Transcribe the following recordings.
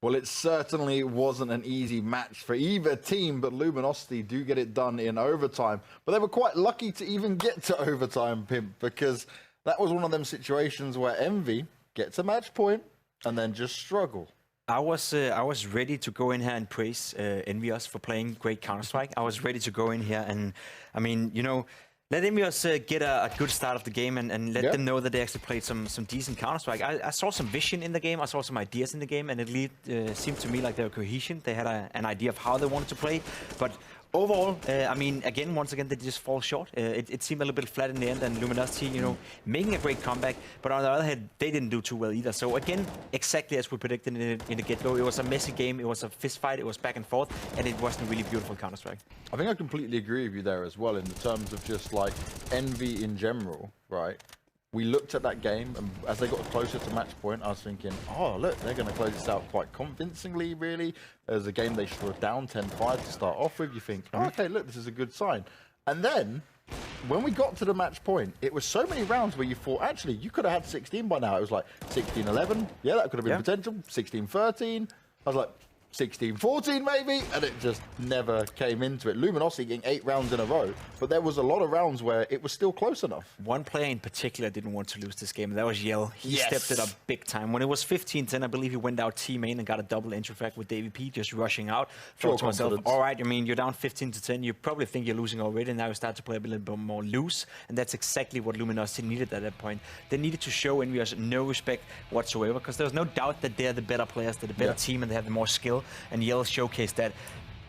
Well, it certainly wasn't an easy match for either team, but Luminosity do get it done in overtime. But they were quite lucky to even get to overtime, Pimp, because that was one of them situations where Envy gets a match point and then just struggle. I was ready to go in here and praise EnVyUs for playing great Counter-Strike. I was ready to go in here and, I mean, you know, let EnVyUs get a good start of the game and let them know that they actually played some decent Counter-Strike. I saw some vision in the game, I saw some ideas in the game, and it seemed to me like they were cohesion. They had an idea of how they wanted to play, but overall, I mean, once again, they just fall short. It seemed a little bit flat in the end, and Luminosity, you know, making a great comeback, but on the other hand, they didn't do too well either. So again, exactly as we predicted in the get-go, it was a messy game, it was a fist fight, it was back and forth, and it wasn't really beautiful Counter-Strike. I think I completely agree with you there as well in the terms of just like Envy in general, right? We looked at that game, and as they got closer to match point, I was thinking, oh, look, they're going to close this out quite convincingly, really. As a game they were down 10-5 to start off with, you think, oh, okay, look, this is a good sign. And then, when we got to the match point, it was so many rounds where you thought, actually, you could have had 16 by now. It was like 16-11, yeah, that could have been potential, 16-13. I was like, 16-14 maybe, and it just never came into it. Luminosity getting 8 rounds in a row, but there was a lot of rounds where it was still close enough. One player in particular didn't want to lose this game, and that was Yell. He stepped it up big time. When it was 15-10, I believe he went out T-main and got a double entry frag with DVP just rushing out. Thought to myself, all right, I mean, you're down 15-10, you probably think you're losing already, and now you start to play a little bit more loose, and that's exactly what Luminosity needed at that point. They needed to show EnVyUs no respect whatsoever, because there was no doubt that they're the better players, they're the better team, and they have the more skill. And Yell showcased that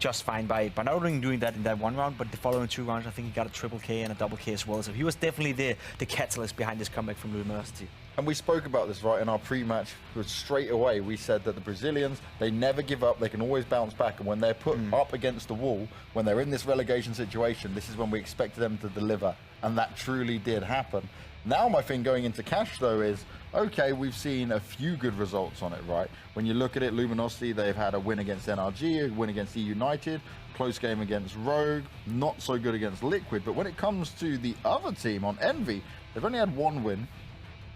just fine by not only doing that in that one round, but the following 2 rounds, I think he got a triple K and a double K as well. So he was definitely the catalyst behind this comeback from Luminosity. And we spoke about this, right, in our pre-match. Straight away, we said that the Brazilians, they never give up. They can always bounce back. And when they're put up against the wall, when they're in this relegation situation, this is when we expected them to deliver. And that truly did happen. Now my thing going into Cash, though, is, okay, we've seen a few good results on it, right? When you look at it, Luminosity, they've had a win against NRG, a win against E United, close game against Rogue, not so good against Liquid. But when it comes to the other team on Envy, they've only had 1 win.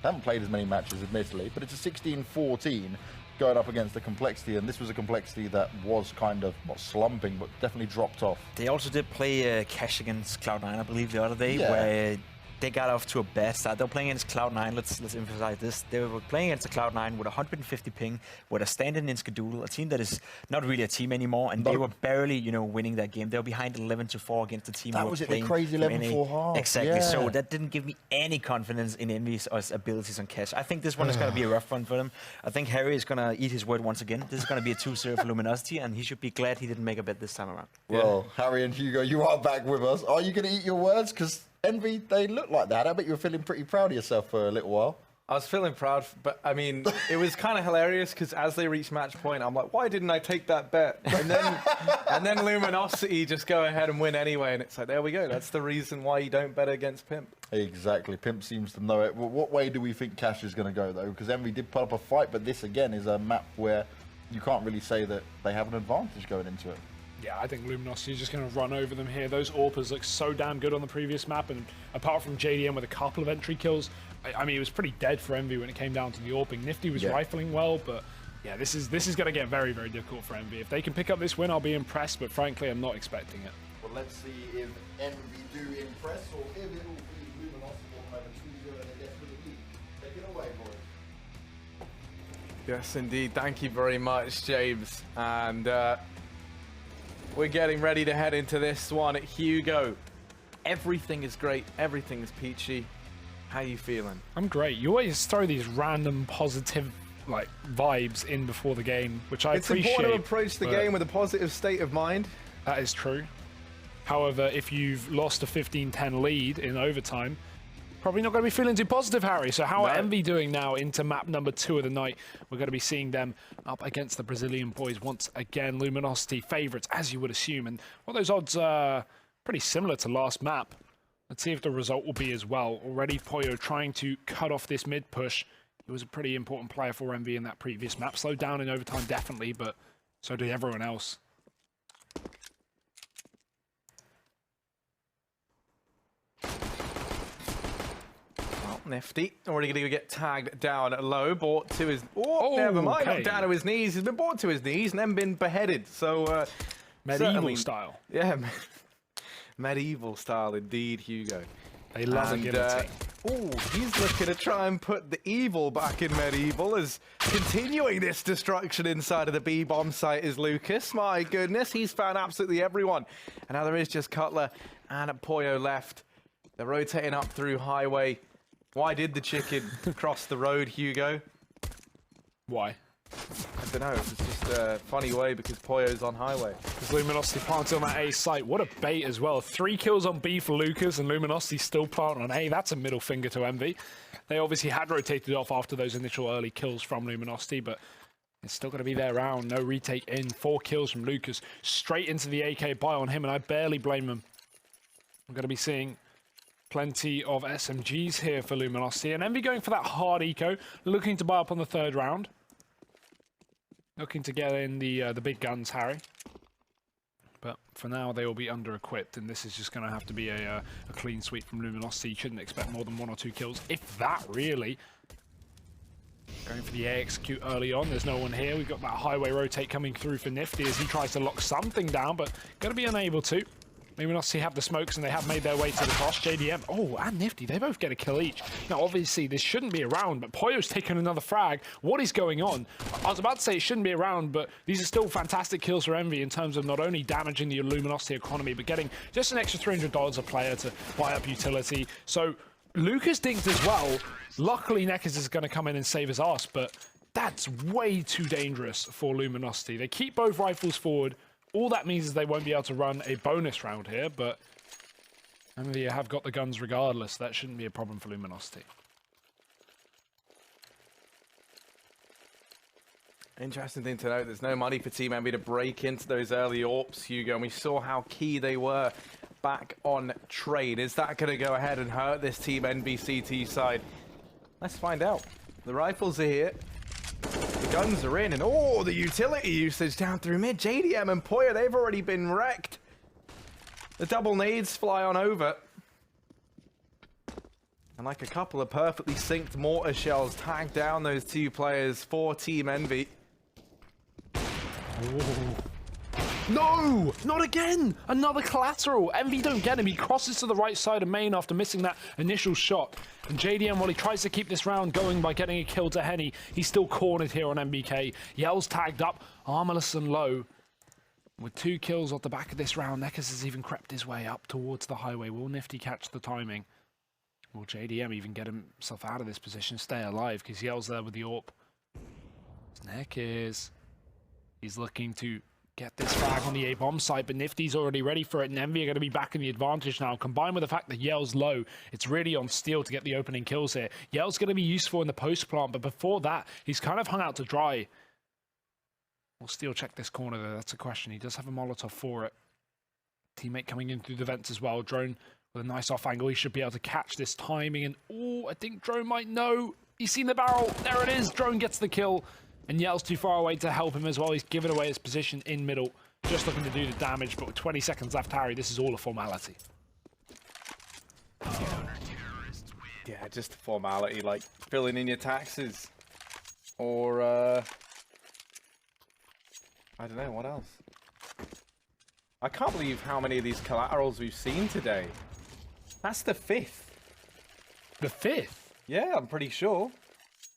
They haven't played as many matches, admittedly, but it's a 16-14 going up against the Complexity, and this was a Complexity that was kind of, not slumping, but definitely dropped off. They also did play Cash against Cloud9, I believe, the other day, where they got off to a bad start. They were playing against Cloud9. Let's emphasize this. They were playing against the Cloud9 with 150 ping, with a stand-in in schedule, a team that is not really a team anymore, and they were barely, you know, winning that game. They were behind 11-4 against the team. That was it, the crazy 11-4 half. Exactly. So that didn't give me any confidence in EnVyUs' abilities on Cash. I think this one is going to be a rough one for them. I think Harry is going to eat his word once again. This is going to be a 2-0 for Luminosity, and he should be glad he didn't make a bet this time around. Well, Harry and Hugo, you are back with us. Are you going to eat your words? Because Envy, they look like that. I bet you were feeling pretty proud of yourself for a little while. I was feeling proud, but I mean, it was kind of hilarious because as they reached match point, I'm like, why didn't I take that bet? And then Luminosity just go ahead and win anyway, and it's like, there we go. That's the reason why you don't bet against Pimp. Exactly. Pimp seems to know it. Well, what way do we think Cash is going to go, though? Because Envy did put up a fight, but this, again, is a map where you can't really say that they have an advantage going into it. Yeah, I think Luminosity is just going to run over them here. Those AWPers look so damn good on the previous map, and apart from JDM with a couple of entry kills, I mean, it was pretty dead for Envy when it came down to the AWPing. Nifty was rifling well, but yeah, this is going to get very, very difficult for Envy. If they can pick up this win, I'll be impressed, but frankly, I'm not expecting it. Well, let's see if Envy do impress, or if it will be Luminosity on over 2-0 and they get through the lead. Take it away, boys. Yes, indeed. Thank you very much, James. And we're getting ready to head into this one. Hugo, everything is great. Everything is peachy. How you feeling? I'm great. You always throw these random positive like vibes in before the game, which I appreciate. It's important to approach the game with a positive state of mind. That is true. However, if you've lost a 15-10 lead in overtime, probably not going to be feeling too positive, Harry. So how are Envy doing now into map number 2 of the night? We're going to be seeing them up against the Brazilian boys once again. Luminosity favourites, as you would assume. And well, those odds are pretty similar to last map. Let's see if the result will be as well. Already Poyo trying to cut off this mid push. He was a pretty important player for Envy in that previous map. Slowed down in overtime, definitely, but so did everyone else. Nifty already going to get tagged down low, brought to his... Oh, never mind, okay. not down to his knees. He's been brought to his knees and then been beheaded. So, Medieval style. Yeah, medieval style indeed, Hugo. They love a guillotine. He's looking to try and put the evil back in medieval as continuing this destruction inside of the B-bomb site is Lucas. My goodness, he's found absolutely everyone. And now there is just Cutler and Poyo left. They're rotating up through highway. Why did the chicken cross the road, Hugo? Why? I don't know. It's just a funny way because Poyo's on highway. Because Luminosity planted on that A site. What a bait as well. 3 kills on B for Lucas and Luminosity still planting on A. That's a middle finger to Envy. They obviously had rotated off after those initial early kills from Luminosity, but it's still going to be their round. No retake in. 4 kills from Lucas. Straight into the AK buy on him, and I barely blame him. I'm going to be seeing plenty of SMGs here for Luminosity. And Envy going for that hard eco, looking to buy up on the 3rd round. Looking to get in the big guns, Harry. But for now, they will be under-equipped, and this is just going to have to be a clean sweep from Luminosity. You shouldn't expect more than 1 or 2 kills, if that, really. Going for the A execute early on. There's no one here. We've got that highway rotate coming through for Nifty as he tries to lock something down, but going to be unable to. Luminosity have the smokes and they have made their way to the cross. JDM, and Nifty, they both get a kill each. Now, obviously, this shouldn't be a round, but Poyo's taken another frag. What is going on? I was about to say it shouldn't be a round, but these are still fantastic kills for Envy in terms of not only damaging the Luminosity economy, but getting just an extra $300 a player to buy up utility. So, Lucas dinked as well. Luckily, Neckers is going to come in and save his ass, but that's way too dangerous for Luminosity. They keep both rifles forward. All that means is they won't be able to run a bonus round here, but Envy have got the guns regardless. That shouldn't be a problem for Luminosity. Interesting thing to note, there's no money for Team Envy to break into those early AWPs, Hugo, and we saw how key they were back on trade. Is that going to go ahead and hurt this Team NBCT side? Let's find out. The rifles are here. The guns are in, and the utility usage down through mid. JDM and Poyo, they've already been wrecked. The double nades fly on over. And like a couple of perfectly synced mortar shells tag down those 2 players for Team Envy. No! Not again! Another collateral! Envy don't get him. He crosses to the right side of main after missing that initial shot. And JDM, while he tries to keep this round going by getting a kill to Henny, he's still cornered here on MBK. Yell's tagged up, armorless and low. With 2 kills off the back of this round, Neckers has even crept his way up towards the highway. Will Nifty catch the timing? Will JDM even get himself out of this position, stay alive, because Yell's there with the AWP. Neckers. He's looking to get this frag on the A-bomb site, but Nifty's already ready for it, and Envy are going to be back in the advantage now. Combined with the fact that Yell's low, it's really on Steel to get the opening kills here. Yell's going to be useful in the post-plant, but before that, he's kind of hung out to dry. Will Steel check this corner, though? That's a question. He does have a Molotov for it. Teammate coming in through the vents as well. Drone with a nice off angle. He should be able to catch this timing, and I think Drone might know. He's seen the barrel. There it is. Drone gets the kill. And Yell's too far away to help him as well. He's given away his position in middle. Just looking to do the damage, but with 20 seconds left, Harry, this is all a formality. Yeah, just a formality, like filling in your taxes. Or, I don't know, what else? I can't believe how many of these collaterals we've seen today. That's the 5th. The 5th? Yeah, I'm pretty sure.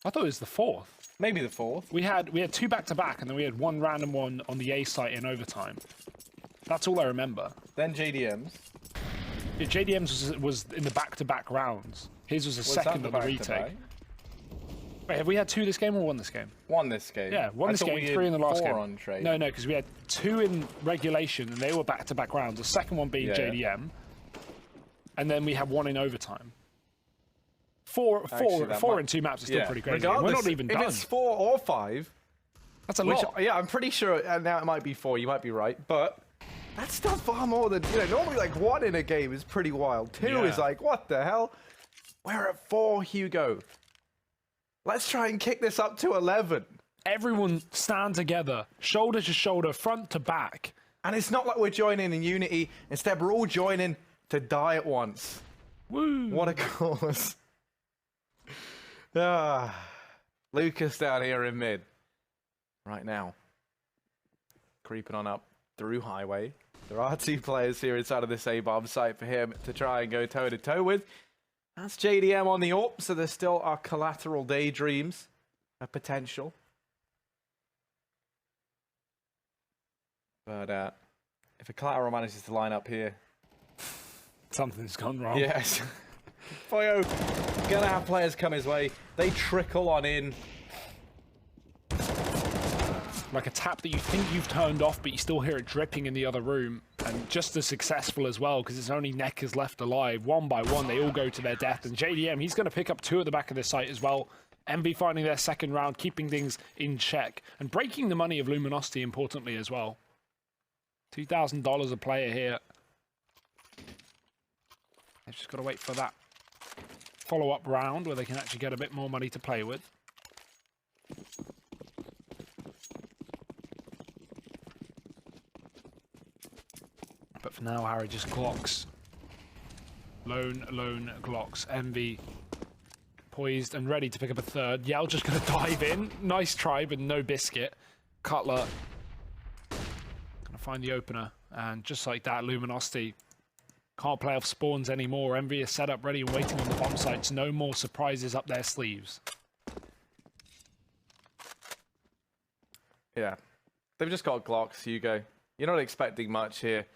I thought it was the 4th. Maybe the 4th. We had 2 back-to-back, and then we had 1 random one on the A site in overtime. That's all I remember. Then JDM's. Yeah, JDM's was in the back-to-back rounds. His was a second on the retake. Wait, have we had 2 this game or 1 this game? 1 this game. Yeah, 1 this game, 3 in the last 4 game. on trade. No, because we had 2 in regulation, and they were back-to-back rounds. The second one being JDM, and then we had 1 in overtime. Four in 2 maps is still pretty crazy. We're not even done. If it's 4 or 5, that's a lot. Yeah, I'm pretty sure now it might be 4. You might be right, but that's still far more than normally. Like 1 in a game is pretty wild. 2 is like, what the hell? We're at 4, Hugo. Let's try and kick this up to 11. Everyone stand together, shoulder to shoulder, front to back. And it's not like we're joining in unity. Instead, we're all joining to die at once. Woo! What a cause. Lucas down here in mid. Right now. Creeping on up through highway. There are 2 players here inside of this A-bomb site for him to try and go toe-to-toe with. That's JDM on the AWP, so there still are collateral daydreams of potential. But if a collateral manages to line up here... Something's gone wrong. Yes. EnVyUs gonna have players come his way. They trickle on in. Like a tap that you think you've turned off, but you still hear it dripping in the other room. And just as successful as well, because it's only Neckers left alive. One by one, they all go to their death. And JDM, he's going to pick up 2 at the back of this site as well. EnVy finding their second round, keeping things in check. And breaking the money of Luminosity, importantly, as well. $2,000 a player here. They've just got to wait for that follow-up round where they can actually get a bit more money to play with. But for now, Harry just Glocks. Lone Glocks. EnVy poised and ready to pick up a third. Yell just going to dive in. Nice try, but no biscuit. Cutler going to find the opener. And just like that, Luminosity can't play off spawns anymore. EnVy is set up, ready and waiting on the bomb sites. No more surprises up their sleeves. Yeah. They've just got Glocks, Hugo. You're not expecting much here.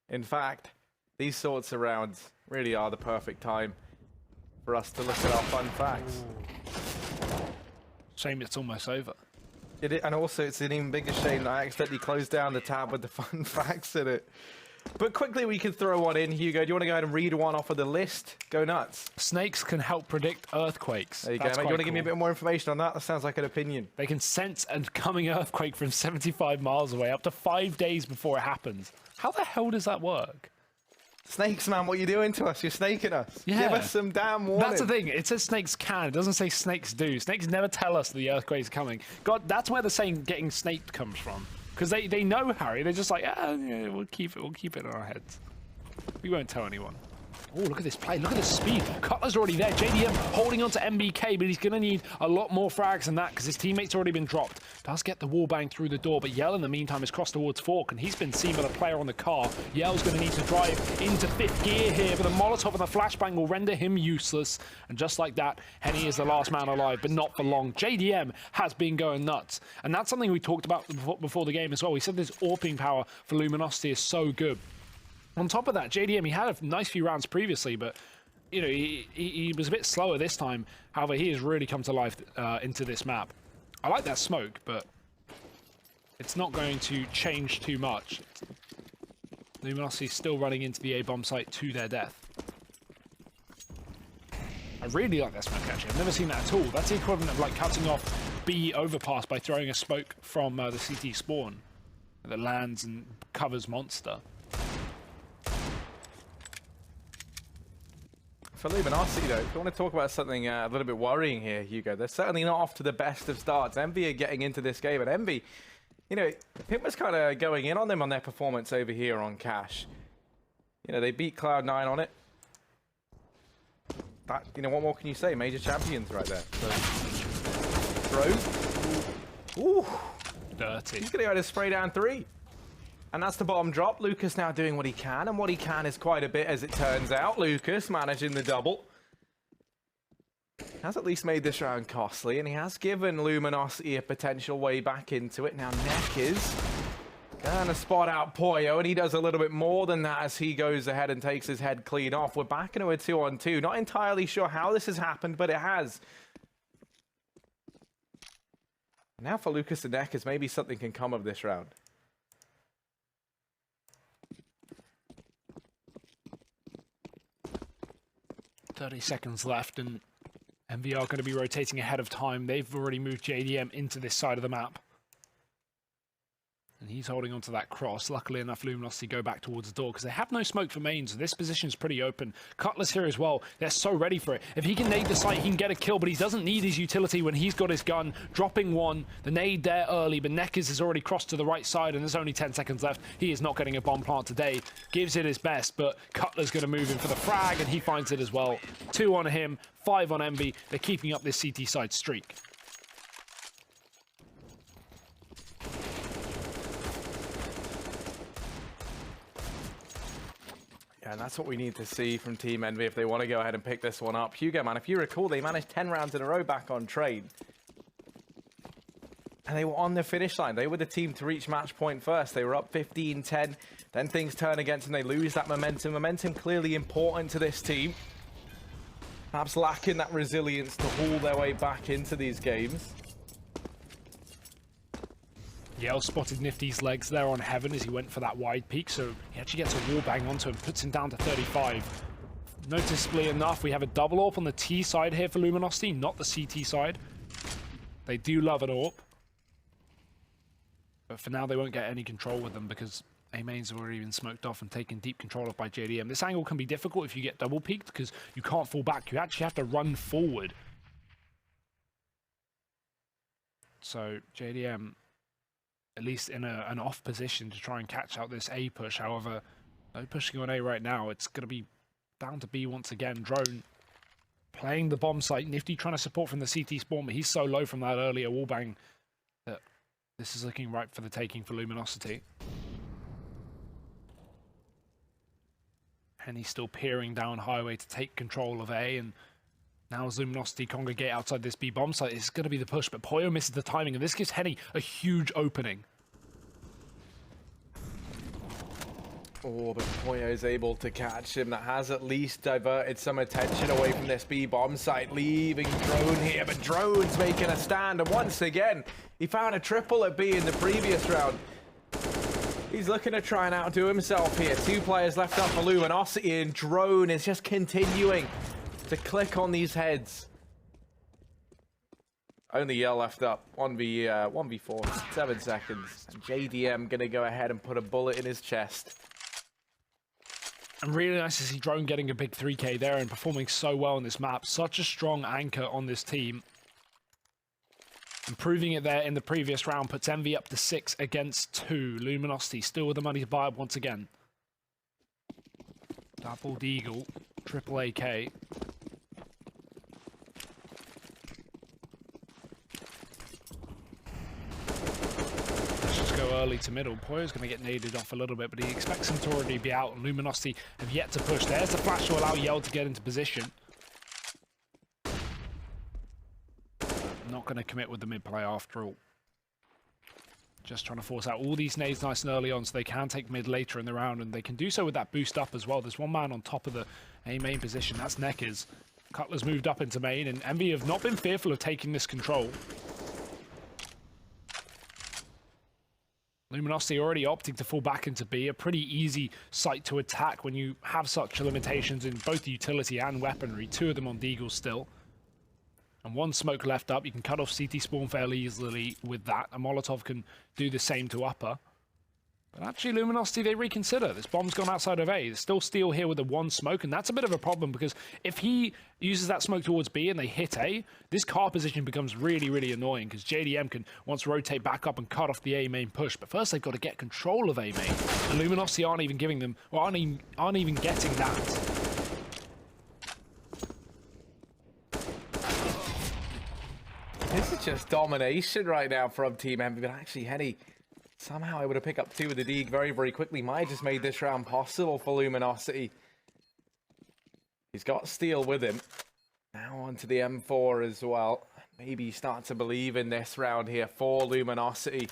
In fact, these sorts of rounds really are the perfect time for us to look at our fun facts. Shame it's almost over. And also, it's an even bigger shame that I accidentally closed down the tab with the fun facts in it. But quickly, we can throw one in. Hugo, do you want to go ahead and read one off of the list? Go nuts. Snakes can help predict earthquakes. There you go, mate. You want to give me a bit more information on that? That sounds like an opinion. They can sense a coming earthquake from 75 miles away, up to 5 days before it happens. How the hell does that work? Snakes, man, what are you doing to us? You're snaking us. Yeah. Give us some damn warning. That's the thing. It says snakes can. It doesn't say snakes do. Snakes never tell us the earthquake's coming. God, that's where the saying getting snaked comes from. Because they know, Harry. They're just like, yeah, we'll keep it in our heads. We won't tell anyone. Oh, look at this play. Look at the speed. Cutler's already there. JDM holding on to MBK, but he's going to need a lot more frags than that because his teammate's already been dropped. Does get the wall bang through the door, but Yell in the meantime has crossed towards Fork, and he's been seen by the player on the car. Yell's going to need to drive into 5th gear here, but the Molotov and the flashbang will render him useless. And just like that, Henny is the last man alive, but not for long. JDM has been going nuts. And that's something we talked about before the game as well. We said this AWPing power for Luminosity is so good. On top of that, JDM, he had a nice few rounds previously, but you know he was a bit slower this time. However, he has really come to life into this map. I like that smoke, but it's not going to change too much. Luminosity still running into the A-bomb site to their death. I really like that smoke, actually. I've never seen that at all. That's the equivalent of like cutting off B overpass by throwing a smoke from the CT spawn that lands and covers monster. For Luminosity, though, if you want to talk about something a little bit worrying here, Hugo, they're certainly not off to the best of starts. EnVy are getting into this game, and EnVy, you know, Pimp was kind of going in on them on their performance over here on Cash. You know, they beat Cloud9 on it. That, you know, what more can you say? Major champions right there. So, throw. Ooh. Dirty. He's going to go to spray down 3. And that's the bottom drop. Lucas now doing what he can, and what he can is quite a bit, as it turns out. Lucas managing the double. Has at least made this round costly, and he has given Luminosity a potential way back into it. Now Neck is going to spot out Poyo, and he does a little bit more than that as he goes ahead and takes his head clean off. We're back into a 2-on-2. Not entirely sure how this has happened, but it has. Now for Lucas and Neck, maybe something can come of this round. 30 seconds left, and EnVy are going to be rotating ahead of time. They've already moved JDM into this side of the map. And he's holding onto that cross. Luckily enough, Luminosity go back towards the door because they have no smoke for main, so this position is pretty open. Cutlass here as well. They're so ready for it. If he can nade the site, he can get a kill, but he doesn't need his utility when he's got his gun. Dropping one. The nade there early, but Neckers has already crossed to the right side, and there's only 10 seconds left. He is not getting a bomb plant today. Gives it his best, but Cutler's going to move in for the frag, and he finds it as well. 2 on him, 5 on Envy. They're keeping up this CT side streak. And that's what we need to see from Team Envy if they want to go ahead and pick this one up. Hugo, man, if you recall, they managed 10 rounds in a row back on trade. And they were on the finish line. They were the team to reach match point first. They were up 15-10. Then things turn against them. They lose that momentum. Momentum clearly important to this team. Perhaps lacking that resilience to haul their way back into these games. Yale spotted Nifty's legs there on Heaven as he went for that wide peak, so he actually gets a wallbang onto him, puts him down to 35. Noticeably enough, we have a double AWP on the T side here for Luminosity, not the CT side. They do love an AWP. But for now, they won't get any control with them because A-main's already been smoked off and taken deep control of by JDM. This angle can be difficult if you get double peaked because you can't fall back. You actually have to run forward. So JDM, at least in an off position to try and catch out this A push. However, no pushing on A right now. It's going to be down to B once again. Drone playing the bomb site. Nifty trying to support from the CT spawn, but he's so low from that earlier wallbang that this is looking ripe for the taking for Luminosity. And he's still peering down highway to take control of A, and now as Luminosity congregate outside this B bomb site, it's going to be the push, but Poyo misses the timing, and this gives Henny a huge opening. Oh, but Poyo is able to catch him. That has at least diverted some attention away from this B bomb site, leaving Drone here, but Drone's making a stand, and once again, he found a triple at B in the previous round. He's looking to try and outdo himself here. 2 players left up for Luminosity, and Drone is just continuing to click on these heads. Only Yell left up. 1v4, 7 seconds. And JDM gonna go ahead and put a bullet in his chest. And really nice to see Drone getting a big 3K there and performing so well on this map. Such a strong anchor on this team. Improving it there in the previous round puts Envy up to 6 against 2. Luminosity still with the money to buy up once again. Double Deagle, triple AK. Go early to middle. Poyo's going to get naded off a little bit, but he expects him to already be out, and Luminosity have yet to push. There's the flash to allow Yell to get into position. Not going to commit with the mid play after all. Just trying to force out all these nades nice and early on so they can take mid later in the round, and they can do so with that boost up as well. There's one man on top of the A main position. That's Neckers. Cutler's moved up into main, and Envy have not been fearful of taking this control. Luminosity already opting to fall back into B, a pretty easy site to attack when you have such limitations in both utility and weaponry. 2 of them on Deagle still. And 1 smoke left up. You can cut off CT spawn fairly easily with that. A Molotov can do the same to upper. But actually, Luminosity, they reconsider. This bomb's gone outside of A. There's still Steel here with the 1 smoke, and that's a bit of a problem because if he uses that smoke towards B and they hit A, this car position becomes really, really annoying because JDM can once rotate back up and cut off the A main push. But first, they've got to get control of A main. And Luminosity aren't even giving them, or aren't even getting that. This is just domination right now from Team Envy, but actually, Henny somehow able to pick up 2 with the Deagle very, very quickly. Might have just made this round possible for Luminosity. He's got Steel with him. Now onto the M4 as well. Maybe you start to believe in this round here for Luminosity.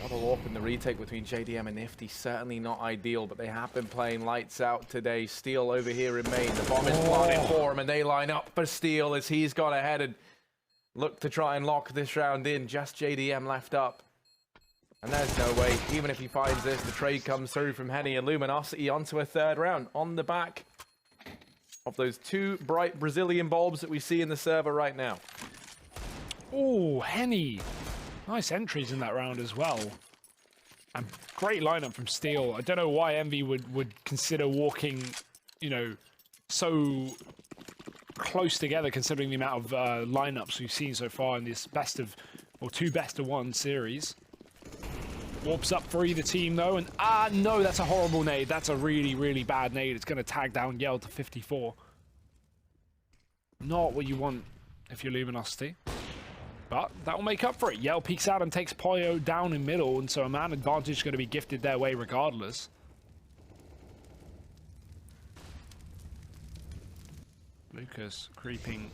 Double AWP in the retake between JDM and Nifty. Certainly not ideal, but they have been playing lights out today. Steel over here in main. The bomb is planted for him, and they line up for Steel as he's gone ahead and look to try and lock this round in. Just JDM left up. And there's no way. Even if he finds this, the trade comes through from Henny, and Luminosity onto a 3rd round on the back of those 2 bright Brazilian bulbs that we see in the server right now. Oh, Henny Nice entries in that round as well. And great lineup from Steel. I don't know why Envy would consider walking, you know, so close together considering the amount of lineups we've seen so far in this two best of one series. Warps up for either team though, and no, that's a horrible nade. That's a really, really bad nade. It's going to tag down Yell to 54. Not what you want if you're Luminosity. But that will make up for it. Yell peeks out and takes Pollo down in middle, and so a man advantage is going to be gifted their way regardless. Lucas creeping,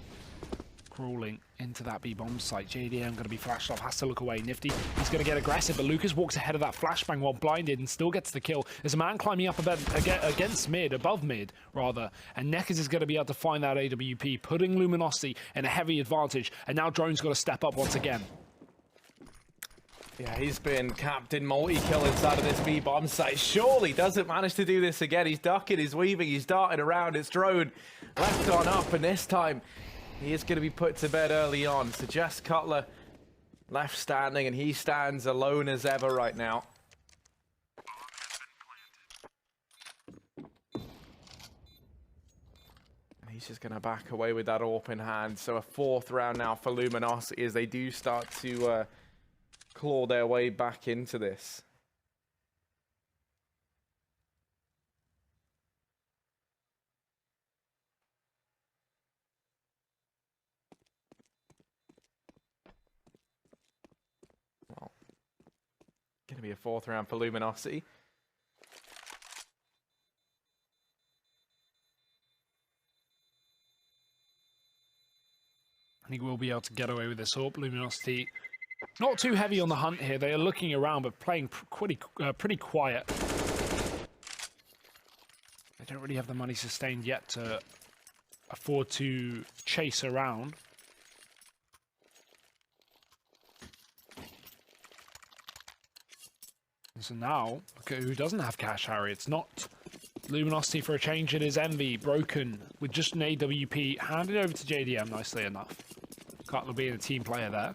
crawling into that B-bomb site. JDM going to be flashed off, has to look away. Nifty, he's going to get aggressive, but Lucas walks ahead of that flashbang while blinded and still gets the kill. There's a man climbing up against mid, above mid, rather, and Neckers is going to be able to find that AWP, putting Luminosity in a heavy advantage, and now Drone's got to step up once again. Yeah, he's been captain multi-kill inside of this B-bomb site. Surely doesn't manage to do this again. He's ducking, he's weaving, he's darting around. It's Drone left on up, and this time he is going to be put to bed early on. So Jess Cutler left standing, and he stands alone as ever right now. And he's just going to back away with that AWP in hand. So a 4th round now for Luminosity as they do start to claw their way back into this. Well, going to be a 4th round for Luminosity. I think we'll be able to get away with this AWP. Luminosity not too heavy on the hunt here. They are looking around, but playing pretty quiet. They don't really have the money sustained yet to afford to chase around. And so now, look at who doesn't have cash, Harry. It's not Luminosity for a change. It is Envy, broken with just an AWP, handed over to JDM nicely enough. Cutler being a team player there.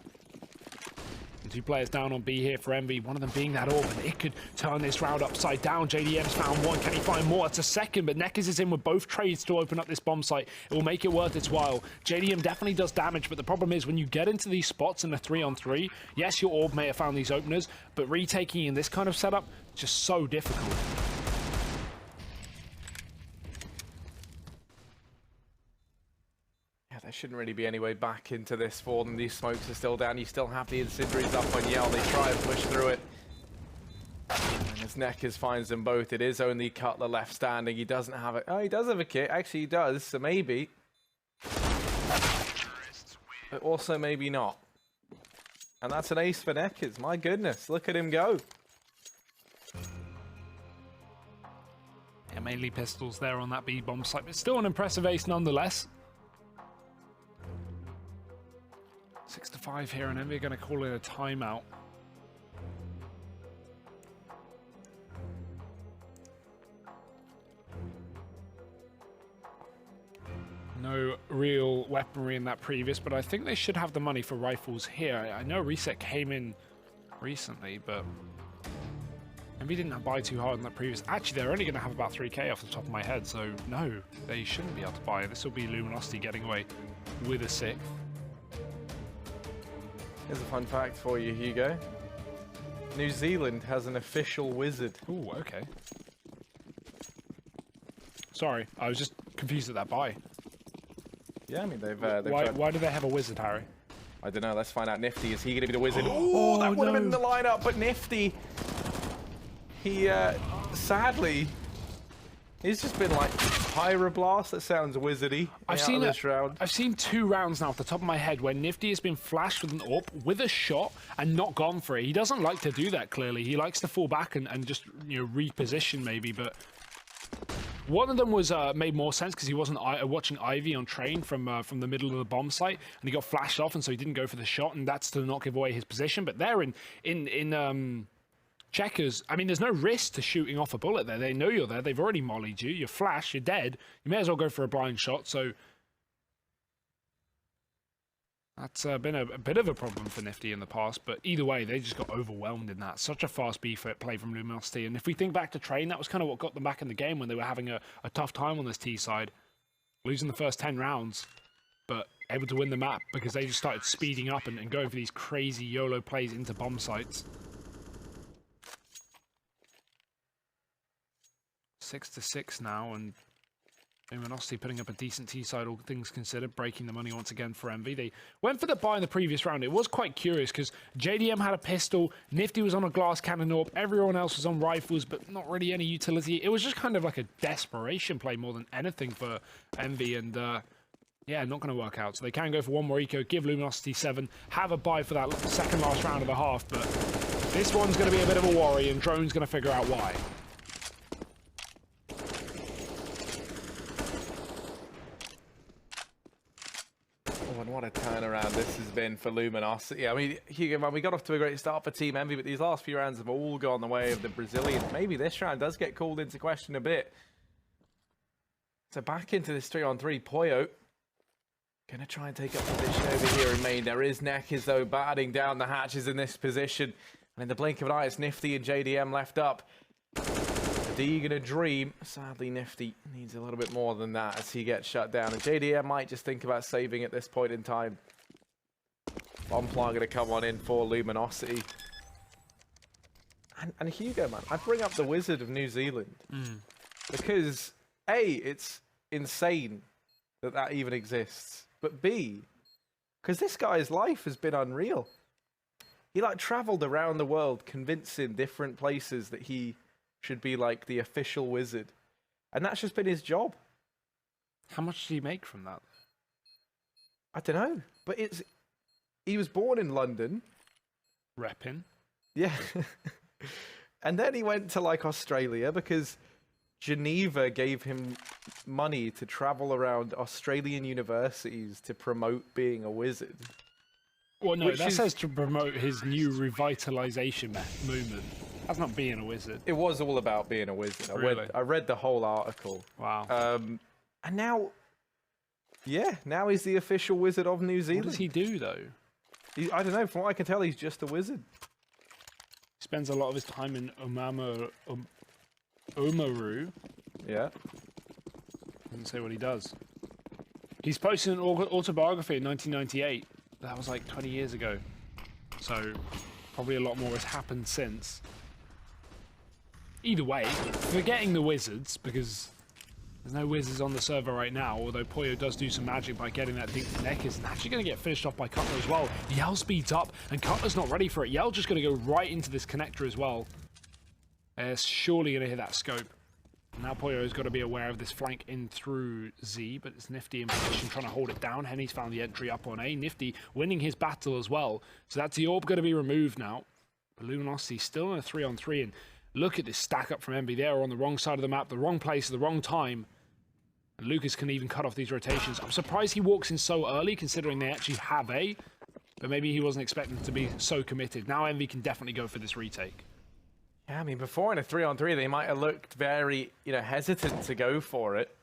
And 2 players down on B here for Envy, one of them being that AWP, and it could turn this round upside down. JDM's found one, can he find more? It's a second, but Neckers is in with both trades to open up this bomb site. It will make it worth its while. JDM definitely does damage, but the problem is when you get into these spots in a 3-on-3, yes, your AWP may have found these openers, but retaking in this kind of setup, just so difficult. There shouldn't really be any way back into this for them. These smokes are still down. You still have the incendiaries up on Yell. They try and push through it. And as Neckers finds them both, it is only Cutler left standing. He doesn't have it. Oh, he does have a kit. Actually, he does, so maybe. But also maybe not. And that's an ace for Neckers. My goodness, look at him go. Yeah, mainly pistols there on that B-bomb site, but still an impressive ace nonetheless. 6-5 here, and then we're going to call it a timeout. No real weaponry in that previous, but I think they should have the money for rifles here. I know Reset came in recently, but Envy didn't buy too hard in that previous. Actually, they're only going to have about 3k off the top of my head, so no, they shouldn't be able to buy. This will be Luminosity getting away with a 6th. Here's a fun fact for you, Hugo. New Zealand has an official wizard. Ooh, okay. Sorry, I was just confused at that buy. Yeah, I mean, they've why do they have a wizard, Harry? I don't know, let's find out. Nifty, is he going to be the wizard? Oh, that would have been in the lineup, but Nifty, he, sadly, he's just been like, Pyroblast, that sounds wizardy. I've seen 2 rounds now off the top of my head where Nifty has been flashed with an AWP, with a shot, and not gone for it. He doesn't like to do that, clearly. He likes to fall back and just, you know, reposition maybe, but one of them was made more sense because he wasn't watching Ivy on train from the middle of the bomb site, and he got flashed off, and so he didn't go for the shot, and that's to not give away his position. But there in Checkers, I mean, there's no risk to shooting off a bullet there. They know you're there. They've already mollied you. You're flashed. You're dead. You may as well go for a blind shot. So That's been a bit of a problem for Nifty in the past, but either way, they just got overwhelmed in that. Such a fast B play from Luminosity, and if we think back to Train, that was kind of what got them back in the game when they were having a tough time on this T side, losing the first 10 rounds, but able to win the map because they just started speeding up and going for these crazy YOLO plays into bomb sites. 6-6 now, and Luminosity putting up a decent T-side, all things considered, breaking the money once again for EnVy. They went for the buy in the previous round. It was quite curious because JDM had a pistol, Nifty was on a glass cannon AWP, everyone else was on rifles, but not really any utility. It was just kind of like a desperation play more than anything for EnVy, and yeah, not going to work out. So they can go for one more eco, give Luminosity 7, have a buy for that second last round of the half, but this one's going to be a bit of a worry, and Drone's going to figure out why. And what a turnaround this has been for Luminosity. I mean, Hugo, man, we got off to a great start for Team EnVy, but these last few rounds have all gone the way of the Brazilians. Maybe this round does get called into question a bit. So back into this 3-on-3, Poyo gonna try and take up position over here in main. There is Neckers, though, batting down the hatches in this position. And in the blink of an eye, it's Nifty and JDM left up. D gonna dream. Sadly, Nifty needs a little bit more than that as he gets shut down. And JDM might just think about saving at this point in time. Bomb plant gonna come on in for Luminosity. And Hugo, man, I bring up the Wizard of New Zealand. Because, A, it's insane that that even exists. But B, because this guy's life has been unreal. He, like, traveled around the world convincing different places that he should be like the official wizard, and that's just been his job. How much did he make from that? I don't know, but he was born in London, Reppin'. yeah, and then he went to like Australia because Geneva gave him money to travel around Australian universities to promote being a wizard. Well, no, that says to promote his new revitalization movement. That's not being a wizard. It was all about being a wizard. Really? I read the whole article. Wow. And now, yeah, now he's the official wizard of New Zealand. What does he do, though? I don't know. From what I can tell, he's just a wizard. He spends a lot of his time in Oamaru. Yeah. Doesn't say what he does. He's posted an autobiography in 1998. That was like 20 years ago. So probably a lot more has happened since. Either way, forgetting the wizards, because there's no wizards on the server right now, although Poyo does do some magic by getting that dink to Neckers, and actually going to get finished off by Cutler as well. Yell speeds up, and Cutler's not ready for it. Yell just going to go right into this connector as well. Surely going to hit that scope. Now Poyo's got to be aware of this flank in through Z, but it's Nifty in position trying to hold it down. Henny's found the entry up on A. Nifty winning his battle as well. So that's the orb going to be removed now. But Luminosity still in a 3-on-3, and look at this stack up from EnVy. They are on the wrong side of the map, the wrong place, the wrong time. And Lucas can even cut off these rotations. I'm surprised he walks in so early, considering they actually have A. But maybe he wasn't expecting to be so committed. Now EnVy can definitely go for this retake. Yeah, I mean, before in a 3-on-3, they might have looked very, hesitant to go for it.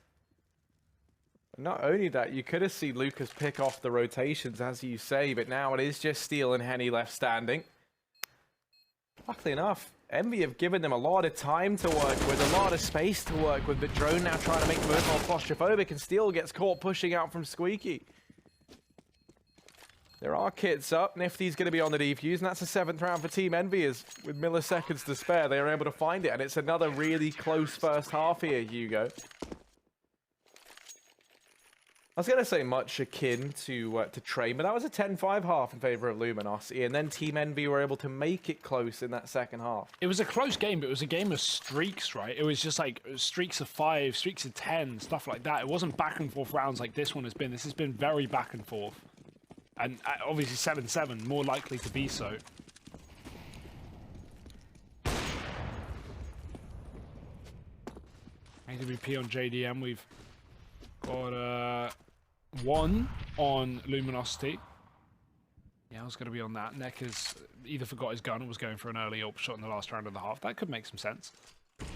But not only that, you could have seen Lucas pick off the rotations, as you say, but now it is just Steel and Henny left standing. Luckily enough, EnVy have given them a lot of time to work with, a lot of space to work with, but Drone now trying to make them a bit more claustrophobic, and Steel gets caught pushing out from Squeaky. There are kits up. Nifty's going to be on the defuse, and that's the 7th round for Team EnVyUs. With milliseconds to spare, they are able to find it, and it's another really close first half here, Hugo. I was going to say much akin to Train, but that was a 10-5 half in favor of Luminosity, and then Team EnVy were able to make it close in that second half. It was a close game, but it was a game of streaks, right? It was just like streaks of 5, streaks of 10, stuff like that. It wasn't back and forth rounds like this one has been. This has been very back and forth. And obviously 7-7, more likely to be so. AWP on JDM, we've got 1 on Luminosity. Yeah, I was going to be on that. Neckers either forgot his gun or was going for an early up shot in the last round of the half. That could make some sense.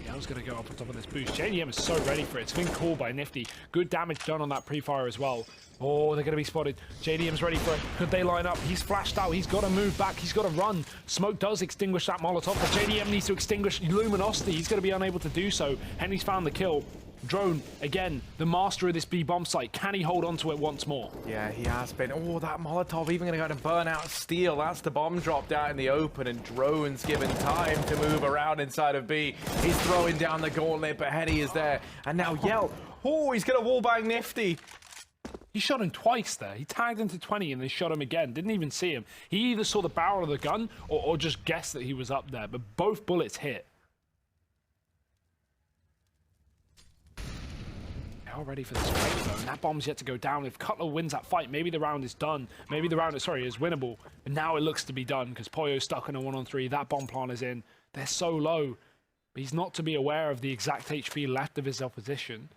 Yell's going to go up on top of this boost. JDM is so ready for it. It's been called by Nifty. Good damage done on that pre-fire as well. Oh, they're going to be spotted. JDM's ready for it. Could they line up? He's flashed out. He's got to move back. He's got to run. Smoke does extinguish that Molotov, but JDM needs to extinguish Luminosity. He's going to be unable to do so. Henry's found the kill. Drone, again, the master of this B bomb site. Can he hold on to it once more? Yeah, he has been. Oh, that Molotov even going to go to burn out Steel. That's the bomb dropped out in the open, and Drone's given time to move around inside of B. He's throwing down the gauntlet, but Henny is there. And now Yell. Oh, he's going to wallbang Nifty. He shot him twice there. He tagged into 20 and then shot him again. Didn't even see him. He either saw the barrel of the gun or just guessed that he was up there, but both bullets hit. All ready for this fight though, and that bomb's yet to go down. If Cutler wins that fight, maybe the round is done. Maybe the round is winnable. And now it looks to be done because Poyo's stuck in a 1-on-3. That bomb plant is in. They're so low. But he's not to be aware of the exact HP left of his opposition.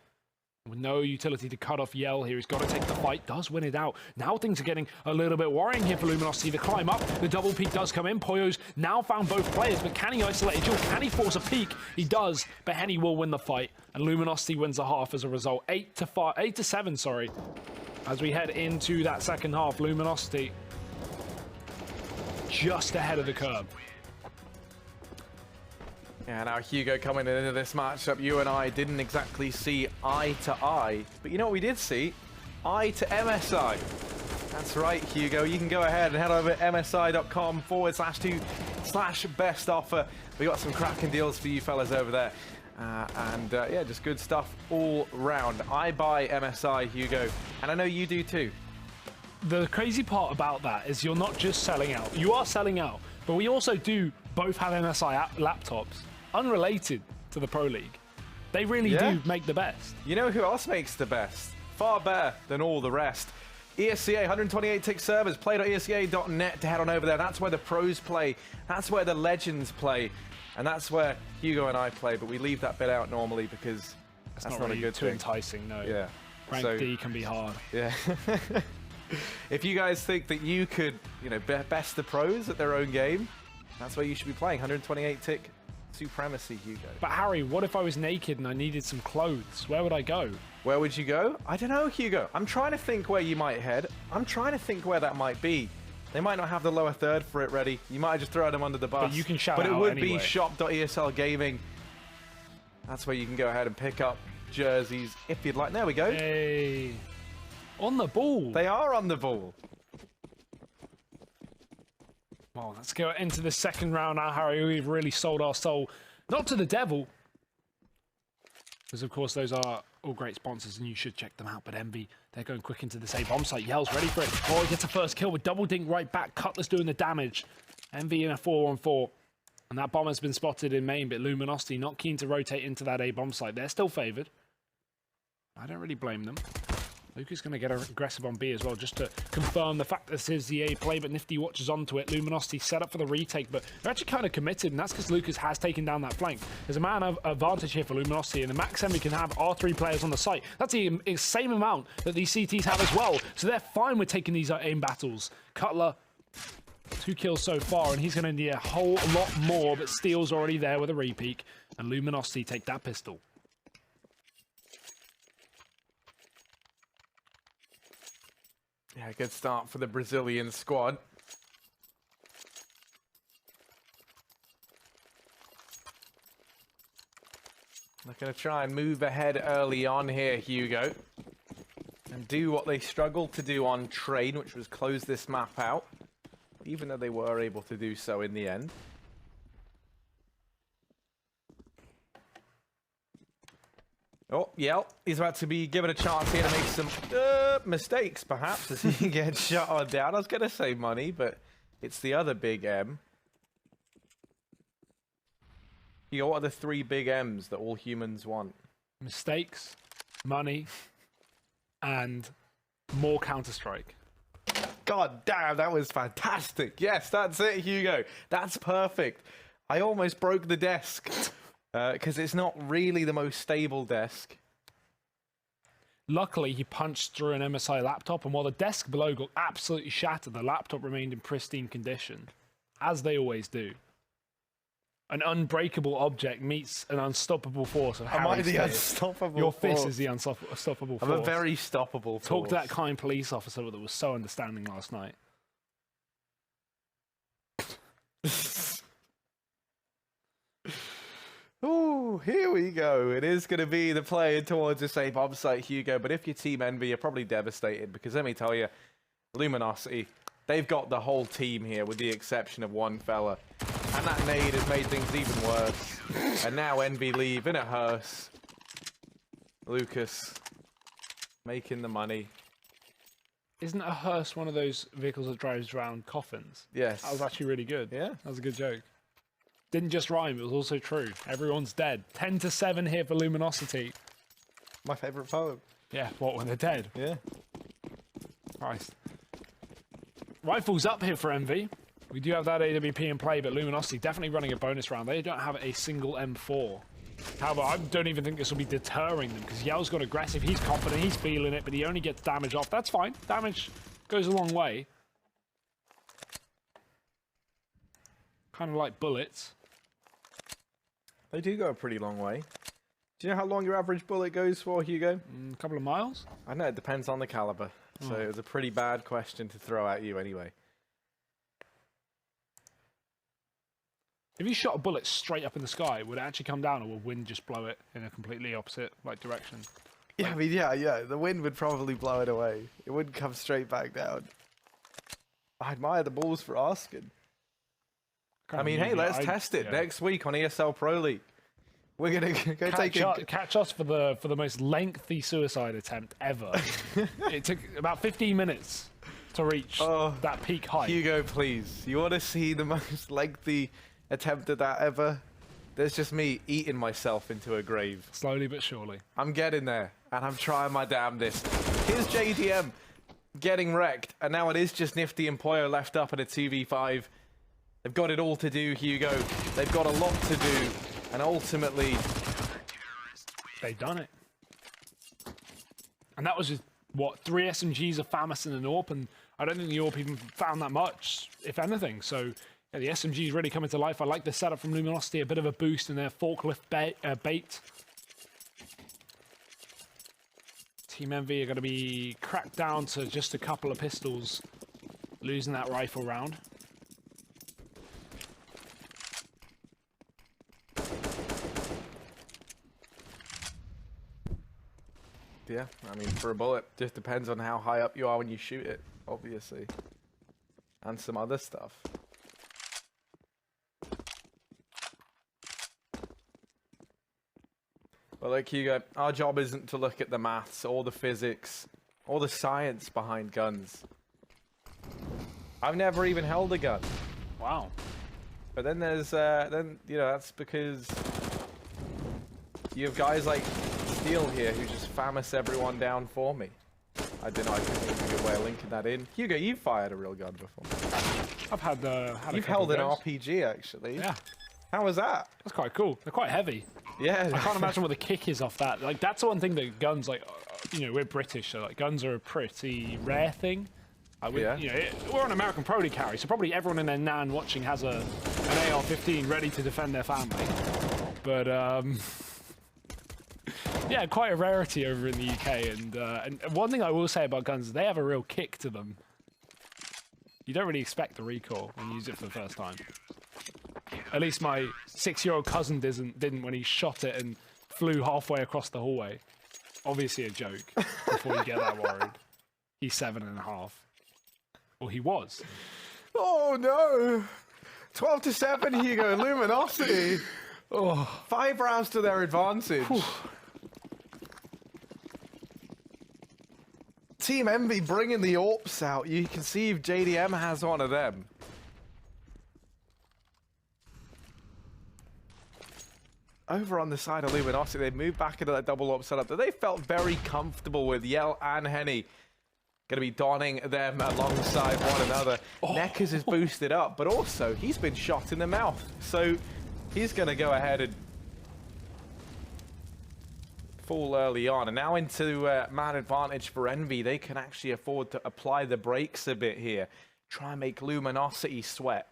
With no utility to cut off Yell here, he's got to take the fight, does win it out. Now things are getting a little bit worrying here for Luminosity. The climb up, the double peek does come in. Poyo's now found both players, but can he isolate a duel? Can he force a peek? He does, but Henny will win the fight, and Luminosity wins the half as a result. 8-7, sorry. As we head into that second half, Luminosity just ahead of the curve. Yeah, now Hugo coming into this matchup, you and I didn't exactly see eye to eye, but you know what we did see? Eye to MSI. That's right, Hugo. You can go ahead and head over to msi.com/2/best offer. We got some cracking deals for you fellas over there. Yeah, just good stuff all round. I buy MSI, Hugo, and I know you do too. The crazy part about that is you're not just selling out. You are selling out, but we also do both have MSI laptops. Unrelated to the Pro League. They really do make the best. You know who else makes the best? Far better than all the rest. ESCA, 128 tick servers, play.esca.net to head on over there. That's where the pros play. That's where the legends play. And that's where Hugo and I play, but we leave that bit out normally because that's not really a good too thing. enticing, no. Yeah. Rank D can be hard. Yeah. If you guys think that you could, you know, best the pros at their own game, that's where you should be playing. 128 tick supremacy, Hugo. But Harry, what if I was naked and I needed some clothes? Where would I go? Where would you go? I don't know, Hugo. I'm trying to think where you might head. I'm trying to think where that might be. They might not have the lower third for it ready. You might just throw them under the bus. But you can shout But out it would anyway. be shop.esl gaming. That's where you can go ahead and pick up jerseys if you'd like. There we go. Hey. On the ball. They are on the ball. Well, let's go into the second round now, Harry. We've really sold our soul. Not to the devil. Because, of course, those are all great sponsors, and you should check them out. But Envy, they're going quick into this A bomb site. Yell's ready for it. Oh, he gets a first kill with double dink right back. Cutler's doing the damage. Envy in a 4-on-4. And that bomb has been spotted in main, but Luminosity not keen to rotate into that A bomb site. They're still favored. I don't really blame them. Luke is going to get aggressive on B as well, just to confirm the fact that this is the A play, but Nifty watches onto it. Luminosity set up for the retake, but they're actually kind of committed, and that's because Lucas has taken down that flank. There's a man of advantage here for Luminosity, and the max Envy can have R3 players on the site. That's the same amount that these CTs have as well, so they're fine with taking these aim battles. Cutler, 2 kills so far, and he's going to need a whole lot more, but Steel's already there with a repeat, and Luminosity take that pistol. Yeah, good start for the Brazilian squad. They're going to try and move ahead early on here, Hugo. And do what they struggled to do on Train, which was close this map out. Even though they were able to do so in the end. Oh, yeah, he's about to be given a chance here to make some mistakes, perhaps, as he gets shot on down. I was going to say money, but it's the other big M. You know, what are the 3 big M's that all humans want? Mistakes, money, and more Counter-Strike. God damn, that was fantastic. Yes, that's it, Hugo. That's perfect. I almost broke the desk. Because it's not really the most stable desk. Luckily, he punched through an MSI laptop, and while the desk below got absolutely shattered, the laptop remained in pristine condition, as they always do. An unbreakable object meets an unstoppable force of Am I Harry's the fist. unstoppable Your force? fist is the unstoppable force. I'm a very stoppable Talk force. to that kind police officer that was so understanding last night. Ooh, here we go. It is going to be the play towards the safe bomb site, Hugo. But if you're Team Envy, you're probably devastated because let me tell you, Luminosity, they've got the whole team here with the exception of one fella. And that nade has made things even worse. And now Envy leave in a hearse. Lucas making the money. Isn't a hearse one of those vehicles that drives around coffins? Yes. That was actually really good. Yeah. That was a good joke. Didn't just rhyme, it was also true. Everyone's dead. 10-7 here for Luminosity. My favourite poem. Yeah, what, when they're dead? Yeah. Christ. Rifles up here for Envy. We do have that AWP in play, but Luminosity definitely running a bonus round. They don't have a single M4. However, I don't even think this will be deterring them because Yell's got aggressive. He's confident, he's feeling it, but he only gets damage off. That's fine. Damage goes a long way. Kind of like bullets. They do go a pretty long way. Do you know how long your average bullet goes for, Hugo? A couple of miles? I know, it depends on the caliber. So it was a pretty bad question to throw at you anyway. If you shot a bullet straight up in the sky, would it actually come down, or would wind just blow it in a completely opposite direction? Yeah, I mean, yeah. The wind would probably blow it away. It wouldn't come straight back down. I admire the balls for asking. I mean, hey, let's test it next week on ESL Pro League. We're gonna go catch us for the most lengthy suicide attempt ever. It took about 15 minutes to reach that peak height. Hugo, please. You want to see the most lengthy attempt at that ever? There's just me eating myself into a grave. Slowly but surely. I'm getting there, and I'm trying my damnedest. Here's JDM getting wrecked, and now it is just Nifty and Poyo left up at a 2v5. They've got it all to do, Hugo. They've got a lot to do, and ultimately... they've done it. And that was just, what, 3 SMGs, a FAMAS and an AWP, and I don't think the AWP even found that much, if anything, so... yeah, the SMG is really coming to life. I like the setup from Luminosity, a bit of a boost in their forklift bait. Team Envy are going to be cracked down to just a couple of pistols, losing that rifle round. Yeah, I mean, for a bullet, just depends on how high up you are when you shoot it, obviously. And some other stuff. Well, look, Hugo, our job isn't to look at the maths or the physics or the science behind guns. I've never even held a gun. Wow. But then there's, you know, that's because you have guys like Steel here who just FAMAS everyone down for me. I don't know, I think there's a good way of linking that in. Hugo, you've fired a real gun before. I've had You've held an RPG, actually. Yeah. How was that? That's quite cool. They're quite heavy. Yeah. I can't imagine what the kick is off that. Like, that's the one thing that guns, like, you know, we're British, so, like, guns are a pretty rare thing. Yeah. You know, we're on American Pro League carry, so probably everyone in their nan watching has an AR-15 ready to defend their family. But, yeah, quite a rarity over in the UK. And one thing I will say about guns is they have a real kick to them. You don't really expect the recoil when you use it for the first time. At least my 6-year-old cousin didn't when he shot it and flew halfway across the hallway. Obviously a joke, before you get that worried. He's 7.5. Well, he was. Oh, no. 12-7, Hugo. Luminosity. Oh, 5 rounds to their advantage. Whew. Team Envy bringing the AWPs out. You can see if JDM has one of them. Over on the side of Luminosity, they moved back into that double AWP setup that they felt very comfortable with. Yell and Henny going to be donning them alongside one another. Neckers is boosted up, but also he's been shot in the mouth. So he's going to go ahead and fall early on. And now into man advantage for Envy. They can actually afford to apply the brakes a bit here. Try and make Luminosity sweat.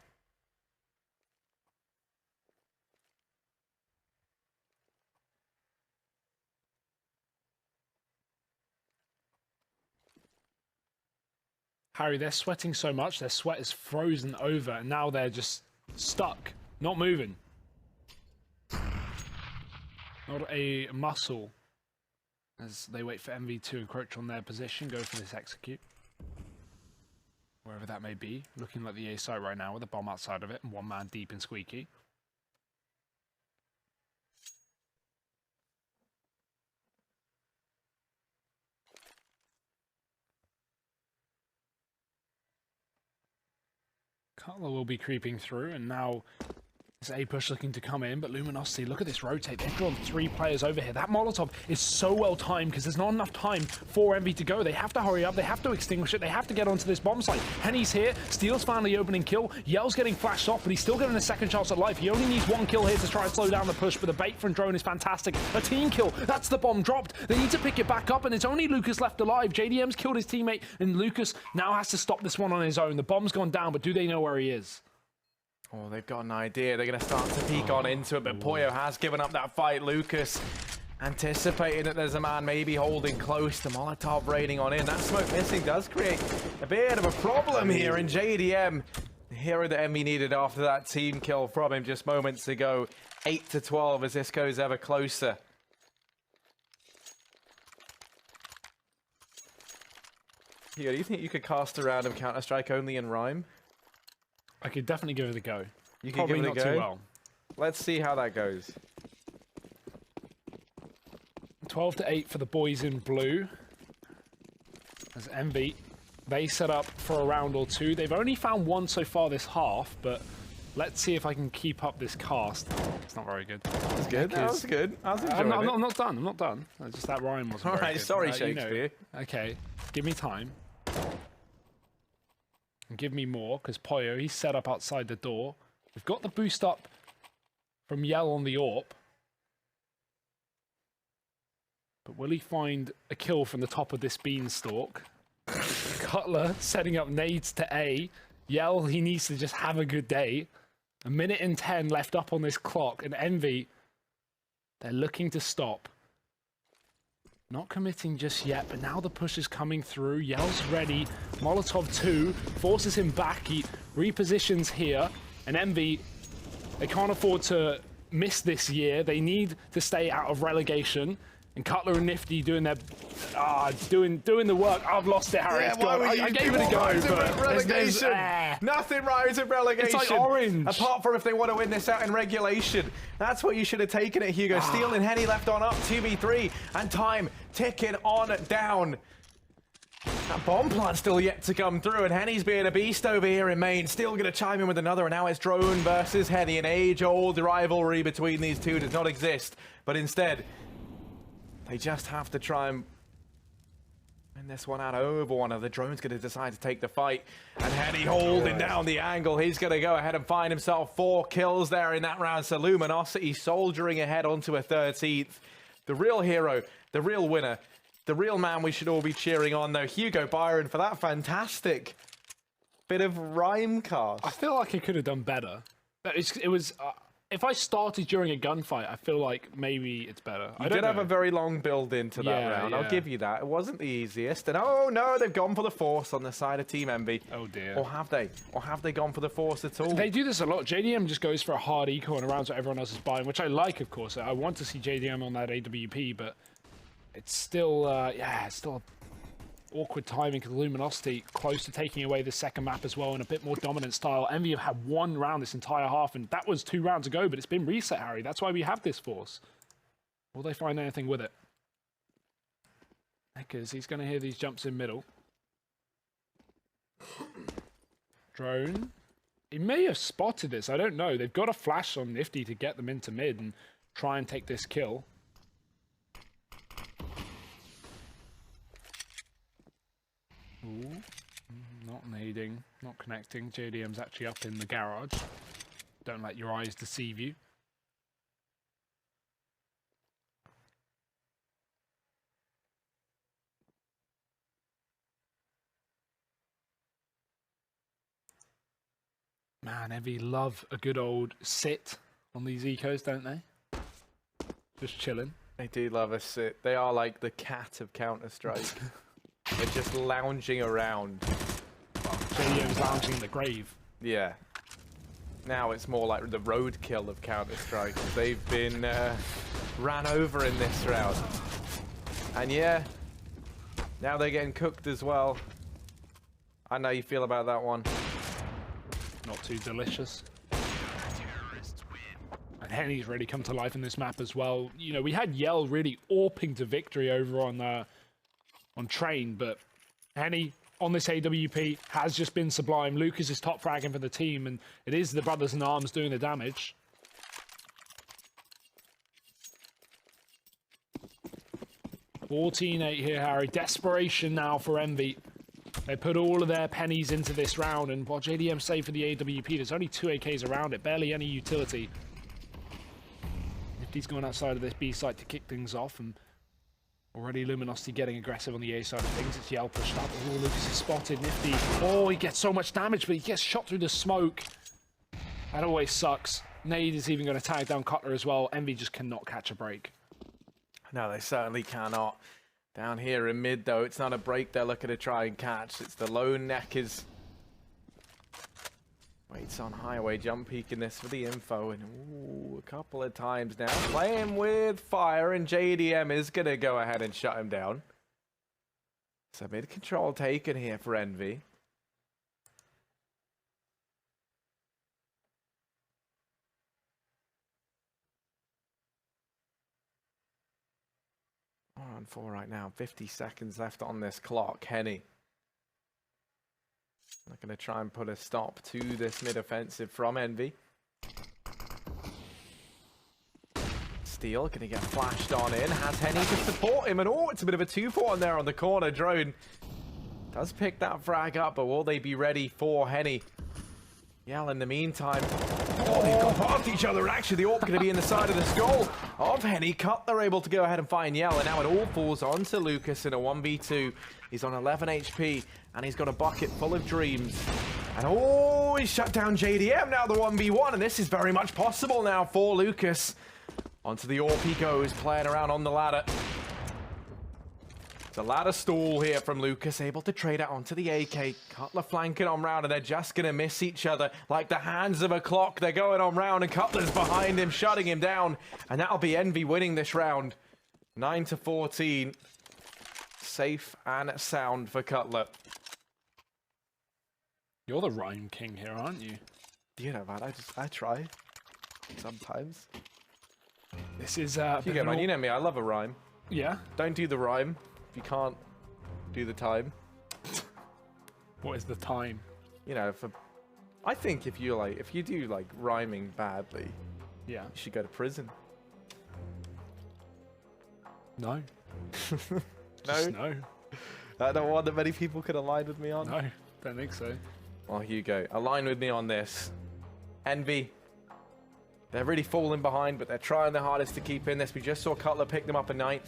Harry, they're sweating so much, their sweat is frozen over, and now they're just stuck, not moving. Not a muscle. As they wait for EnVy to encroach on their position, go for this execute. Wherever that may be. Looking like the A site right now with a bomb outside of it, and one man deep in Squeaky. Cutler will be creeping through, and now it's A push looking to come in, but Luminosity, look at this rotate. They've drawn 3 players over here. That Molotov is so well timed because there's not enough time for EnVy to go. They have to hurry up. They have to extinguish it. They have to get onto this bomb site. Henny's here. Steel's finally opening kill. Yell's getting flashed off, but he's still getting a second chance at life. He only needs 1 kill here to try and slow down the push, but the bait from Drone is fantastic. A team kill. That's the bomb dropped. They need to pick it back up, and it's only Lucas left alive. JDM's killed his teammate, and Lucas now has to stop this one on his own. The bomb's gone down, but do they know where he is? Oh, they've got an idea. They're going to start to peek on into it, but Poyo has given up that fight. Lucas anticipating that there's a man maybe holding close. The Molotov raiding on in. That smoke missing does create a bit of a problem here in JDM. The hero that EnVy needed after that team kill from him just moments ago. 8-12 as this goes ever closer. Here, do you think you could cast a round of Counter-Strike only in Rhyme? I could definitely give it a go. You could Probably give it a not go? too well. Let's see how that goes. 12-8 for the boys in blue. As EnVy, they set up for a round or two. They've only found 1 so far this half, but let's see if I can keep up this cast. It's not very good. That's good. That was good. I was enjoying it. I'm not done. I'm not done. Just that rhyme wasn't All very right, good. sorry, You know. Shakespeare. Okay, give me time. And give me more, because Poyo, he's set up outside the door. We've got the boost up from Yell on the AWP. But will he find a kill from the top of this beanstalk? Cutler setting up nades to A. Yell, he needs to just have a good day. 1:10 left up on this clock, and EnVy, they're looking to stop. Not committing just yet, but now the push is coming through. Yell's ready. Molotov 2 forces him back. He repositions here, and EnVy, they can't afford to miss this year. They need to stay out of relegation. And Cutler and Nifty doing their doing the work. I've lost it, Harry. Yeah, why were you I gave it a go, but relegation. Nothing rhymes with relegation. It's like orange. Apart from if they want to win this out in regulation. That's what you should have taken it, Hugo. Steel and Henny left on up, 2v3, and time ticking on down. That bomb plant's still yet to come through, and Henny's being a beast over here in main. Still going to chime in with another, and now it's Drone versus Henny. An age-old rivalry between these two does not exist, but instead, they just have to try and win this one out over one of the Drone's going to decide to take the fight. And Henny holding down the angle. He's going to go ahead and find himself 4 kills there in that round. So Luminosity soldiering ahead onto a 13th. The real hero, the real winner, the real man we should all be cheering on, though, Hugo Byron, for that fantastic bit of rhyme cast. I feel like I could have done better. It was if I started during a gunfight, I feel like maybe it's better. You did have a very long build into that round. Yeah. I'll give you that. It wasn't the easiest. And oh no, they've gone for the Force on the side of Team EnVy. Oh dear. Or have they? Or have they gone for the Force at all? They do this a lot. JDM just goes for a hard eco and rounds what everyone else is buying, which I like, of course. I want to see JDM on that AWP, but it's still, it's still awkward timing because Luminosity close to taking away the second map as well in a bit more dominant style. EnVy have had 1 round this entire half, and that was 2 rounds ago, but it's been reset, Harry. That's why we have this Force. Will they find anything with it? Because he's going to hear these jumps in middle. Drone. He may have spotted this. I don't know. They've got a flash on Nifty to get them into mid and try and take this kill. Ooh. Not nading, not connecting. JDM's actually up in the garage. Don't let your eyes deceive you. Man, EnVy love a good old sit on these ecos, don't they? Just chilling. They do love a sit. They are like the cat of Counter-Strike. They're just lounging around. JDM's lounging in the grave. Yeah. Now it's more like the roadkill of Counter-Strike. They've been ran over in this round. And yeah, now they're getting cooked as well. I know you feel about that one. Not too delicious. And Henny's really come to life in this map as well. You know, we had Yell really AWPing to victory over on Train, but Henny on this AWP has just been sublime. Lucas is top fragging for the team, and it is the brothers in arms doing the damage. (14-8) here, Harry. Desperation now for EnVy. They put all of their pennies into this round, and while JDM save for the AWP, there's only 2 AKs around it, barely any utility. Nifty's going outside of this B site to kick things off, and already Luminosity getting aggressive on the A side of things. It's Yell pushed up. Oh, Lucas is spotted. Nifty. Oh, he gets so much damage, but he gets shot through the smoke. That always sucks. Nade is even going to tag down Cutler as well. EnVy just cannot catch a break. No, they certainly cannot. Down here in mid, though, it's not a break they're looking to try and catch. It's the lone Neckers. Waits on highway, jump peeking this for the info, and ooh, a couple of times now. Playing with fire, and JDM is going to go ahead and shut him down. So mid-control taken here for EnVy. On 4 right now, 50 seconds left on this clock. Henny not going to try and put a stop to this mid-offensive from EnVy. Steele going to get flashed on in. Has Henny to support him, and oh, it's a bit of a 2-4 on there on the corner. Drone does pick that frag up, but will they be ready for Henny? Yell in the meantime. Oh, they've gone past each other, and actually the AWP going to be in the side of the skull of Henny. They're able to go ahead and find Yell, and now it all falls onto Lucas in a 1v2. He's on 11 HP, and he's got a bucket full of dreams. And oh, he's shut down JDM, now the 1v1, and this is very much possible now for Lucas. Onto the AWP he goes, playing around on the ladder. It's a ladder stall here from Lucas, able to trade it onto the AK. Cutler flanking on round, and they're just going to miss each other like the hands of a clock. They're going on round, and Cutler's behind him, shutting him down. And that'll be EnVy winning this round. 9-14. Safe and sound for Cutler. You're the rhyme king here, aren't you? You know, man, I try. Sometimes. This is you get, man, you know me, I love a rhyme. Yeah? Don't do the rhyme if you can't do the time. What is the time? You know, I think if you do like rhyming badly, Yeah. you should go to prison. No. No? No. I don't want that many people could align with me on. No, don't think so. Well, here you go. Align with me on this. EnVy. They're really falling behind, but they're trying their hardest to keep in this. We just saw Cutler pick them up in 9th.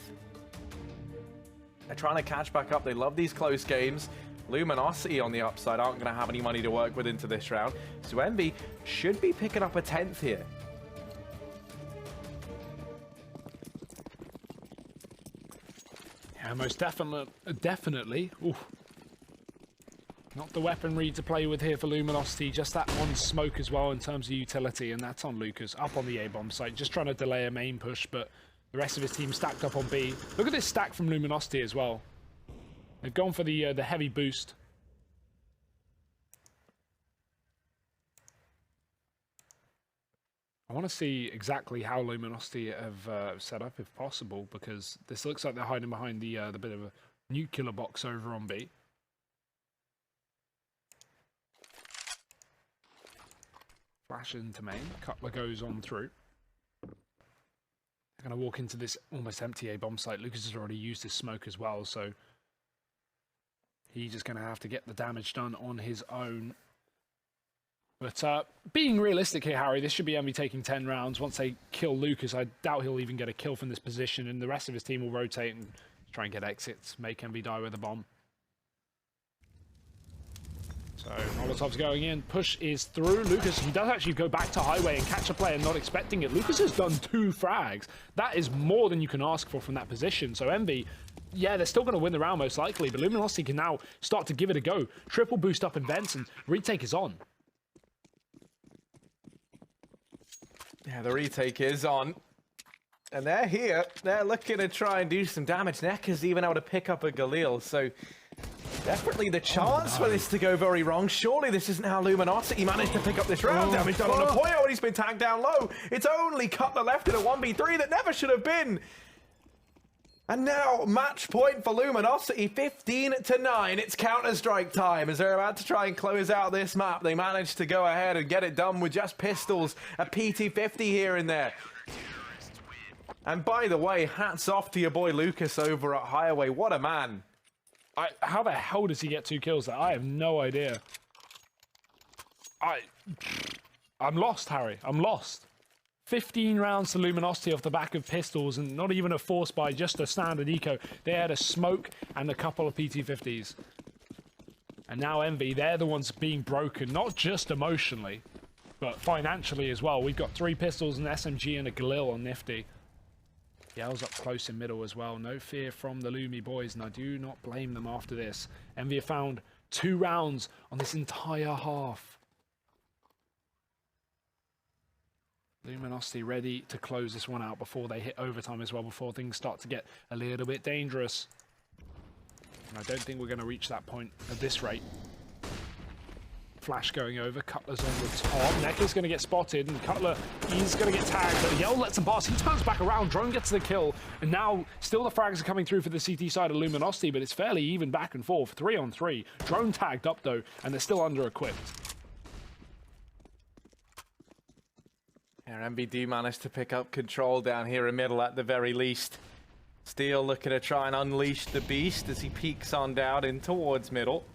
They're trying to catch back up. They love these close games. Luminosity on the upside aren't going to have any money to work with into this round. So EnVy should be picking up a 10th here. Yeah, most definitely. Ooh. Not the weaponry to play with here for Luminosity, just that one smoke as well in terms of utility, and that's on Lucas, up on the A-bomb site, just trying to delay a main push, but the rest of his team stacked up on B. Look at this stack from Luminosity as well. They've gone for the heavy boost. I want to see exactly how Luminosity have set up, if possible, because this looks like they're hiding behind the bit of a nuclear box over on B. Flash into main. Cutler goes on through. They're going to walk into this almost empty A-bomb site. Lucas has already used his smoke as well, so he's just going to have to get the damage done on his own. But being realistic here, Harry, this should be EnVy taking 10 rounds. Once they kill Lucas, I doubt he'll even get a kill from this position, and the rest of his team will rotate and try and get exits, make EnVy die with a bomb. So Molotov's going in, push is through. Lucas, he does actually go back to highway and catch a player not expecting it. Lucas has done 2 frags. That is more than you can ask for from that position. So EnVy yeah, they're still going to win the round most likely, but Luminosity can now start to give it a go. Triple boost up in vents, and retake is on. Yeah, the retake is on. And they're here. They're looking to try and do some damage. Nekka's even able to pick up a Galil, so definitely the chance for this to go very wrong. Surely this isn't how Luminosity managed to pick up this round. Damage done on a Poyo, and he's been tagged down low. It's only Cutler left in a 1v3 that never should have been. And now, match point for Luminosity, 15-9. It's Counter-Strike time as they're about to try and close out this map. They managed to go ahead and get it done with just pistols, a PT-50 here and there. And by the way, hats off to your boy Lucas over at Highway. What a man. How the hell does he get 2 kills there? I have no idea. I'm lost, Harry. I'm lost. 15 rounds to Luminosity off the back of pistols, and not even a force buy, just a standard eco. They had a smoke and a couple of PT-50s. And now EnVy, they're the ones being broken, not just emotionally, but financially as well. We've got 3 pistols, an SMG, and a Galil on Nifty. Yell's up close in middle as well. No fear from the Lumi boys, and I do not blame them after this. EnVy have found 2 rounds on this entire half. Luminosity ready to close this one out before they hit overtime as well, before things start to get a little bit dangerous. And I don't think we're going to reach that point at this rate. Flash going over, Cutler's on the top. Nekka's going to get spotted, and Cutler, he's going to get tagged, but Yell lets him pass. He turns back around, Drone gets the kill, and now still the frags are coming through for the CT side of Luminosity, but it's fairly even back and forth, 3-on-3. Drone tagged up though, and they're still under-equipped. Yeah, EnVy do manage to pick up control down here in middle at the very least. Steel looking to try and unleash the beast as he peeks on down in towards middle.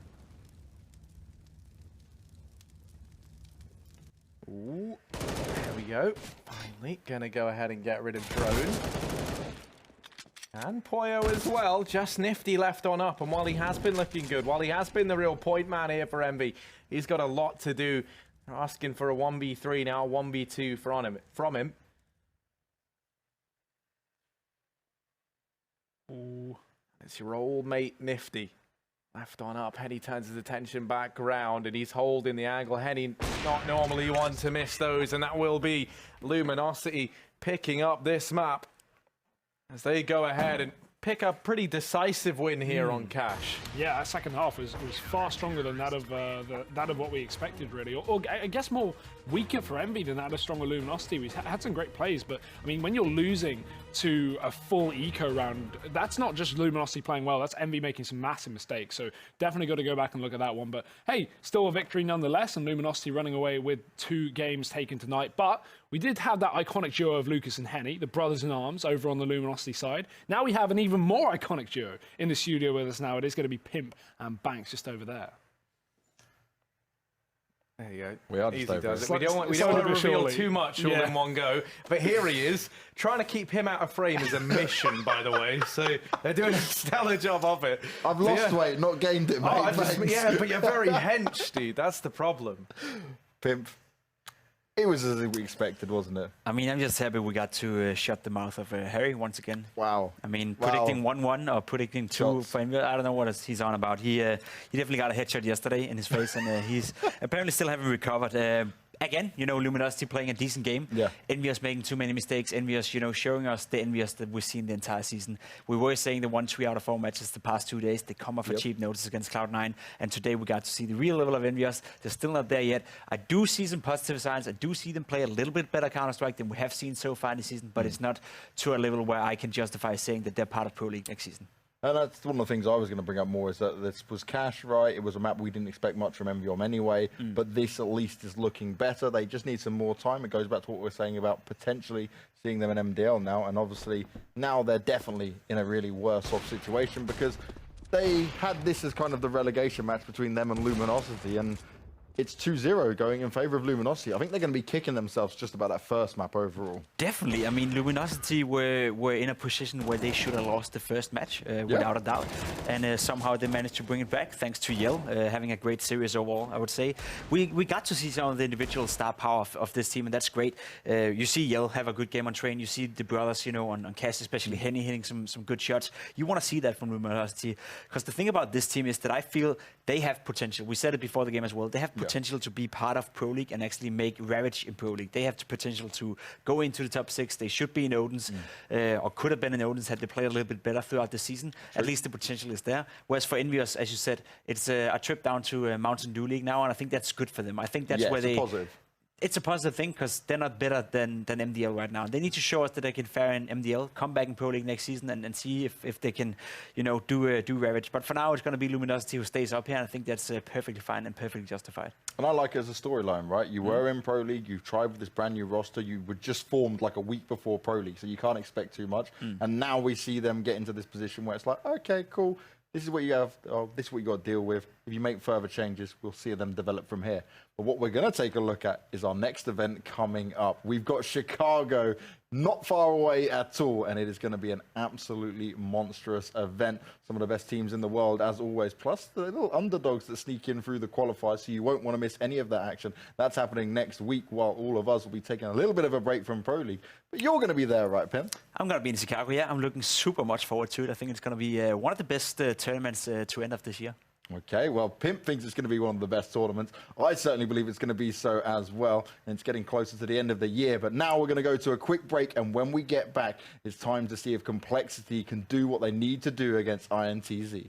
Ooh, there we go. Finally gonna go ahead and get rid of Drone. And Poyo as well, just Nifty left on up, and while he has been looking good, while he has been the real point man here for EnVy, he's got a lot to do. They're asking for a 1v3 now, 1v2 from him. Ooh. It's your old mate Nifty. Left on up, Henny turns his attention back round, and he's holding the angle. Henny not normally one to miss those, and that will be Luminosity picking up this map as they go ahead and pick up pretty decisive win here on Cash. Yeah, that second half was far stronger than that of what we expected, really. Or I guess more weaker for EnVy than that of stronger Luminosity. We had some great plays, but I mean, when you're losing to a full eco round, that's not just Luminosity playing well, that's EnVy making some massive mistakes. So definitely got to go back and look at that one. But hey, still a victory nonetheless, and Luminosity running away with 2 games taken tonight. But we did have that iconic duo of Lucas and Henny, the brothers in arms, over on the Luminosity side. Now we have an even more iconic duo in the studio with us now. It is going to be Pimp and Banks just over there. There you go. We are just over it. We don't want to reveal too much all in one go. But here he is, trying to keep him out of frame is a mission, by the way. So they're doing a stellar job of it. I've lost weight, not gained it, mate. Yeah, but you're very hench, dude. That's the problem. Pimp. It was as we expected, wasn't it? I mean, I'm just happy we got to shut the mouth of Harry once again. Wow. I mean, predicting 1-1 or predicting 2 for him, I don't know what he's on about. He definitely got a headshot yesterday in his face, and he's apparently still haven't recovered. Again, you know, Luminosity playing a decent game. Yeah. EnVyUs making too many mistakes. EnVyUs, you know, showing us the EnVyUs that we've seen the entire season. We were saying they won 3 out of 4 matches the past 2 days. They come off a cheap notice against Cloud9, and today we got to see the real level of EnVyUs. They're still not there yet. I do see some positive signs. I do see them play a little bit better Counter-Strike than we have seen so far in the season, but it's not to a level where I can justify saying that they're part of Pro League next season. And that's one of the things I was going to bring up more, is that this was Cash, right? It was a map we didn't expect much from EnVyUs anyway, but this at least is looking better. They just need some more time. It goes back to what we were saying about potentially seeing them in MDL now, and obviously now they're definitely in a really worse off situation because they had this as kind of the relegation match between them and Luminosity, and it's 2-0 going in favor of Luminosity. I think they're going to be kicking themselves just about that first map overall. Definitely. I mean, Luminosity were in a position where they should have lost the first match, without a doubt. And somehow they managed to bring it back, thanks to Yell, having a great series overall, I would say. We got to see some of the individual star power of this team, and that's great. You see Yell have a good game on train. You see the brothers, you know, on Cass, especially Henny, hitting some good shots. You want to see that from Luminosity. Because the thing about this team is that I feel they have potential. We said it before the game as well. They have potential to be part of Pro League and actually make Ravage in Pro League. They have the potential to go into the top 6. They should be in Odense, or could have been in Odense had they played a little bit better throughout the season. True. At least the potential is there. Whereas for EnVyUs, as you said, it's a trip down to Mountain Dew League now, and I think that's good for them. I think that's where they... Positive. It's a positive thing because they're not better than MDL right now. They need to show us that they can fare in MDL, come back in Pro League next season, and see if they can, you know, do Ravage. But for now, it's going to be Luminosity who stays up here, and I think that's perfectly fine and perfectly justified. And I like it as a storyline, right? You were in Pro League, you tried with this brand new roster, you were just formed like a week before Pro League, so you can't expect too much. And now we see them get into this position where it's like, okay, cool. This is what you have, this is what you got to deal with. If you make further changes, we'll see them develop from here. But what we're going to take a look at is our next event coming up. We've got Chicago not far away at all, and it is going to be an absolutely monstrous event. Some of the best teams in the world, as always, plus the little underdogs that sneak in through the qualifiers, so you won't want to miss any of that action. That's happening next week, while all of us will be taking a little bit of a break from Pro League. But you're going to be there, right, Pim? I'm going to be in Chicago, yeah. I'm looking super much forward to it. I think it's going to be one of the best tournaments to end of this year. Okay, well, Pimp thinks it's going to be one of the best tournaments. I certainly believe it's going to be so as well. And it's getting closer to the end of the year. But now we're going to go to a quick break. And when we get back, it's time to see if Complexity can do what they need to do against INTZ.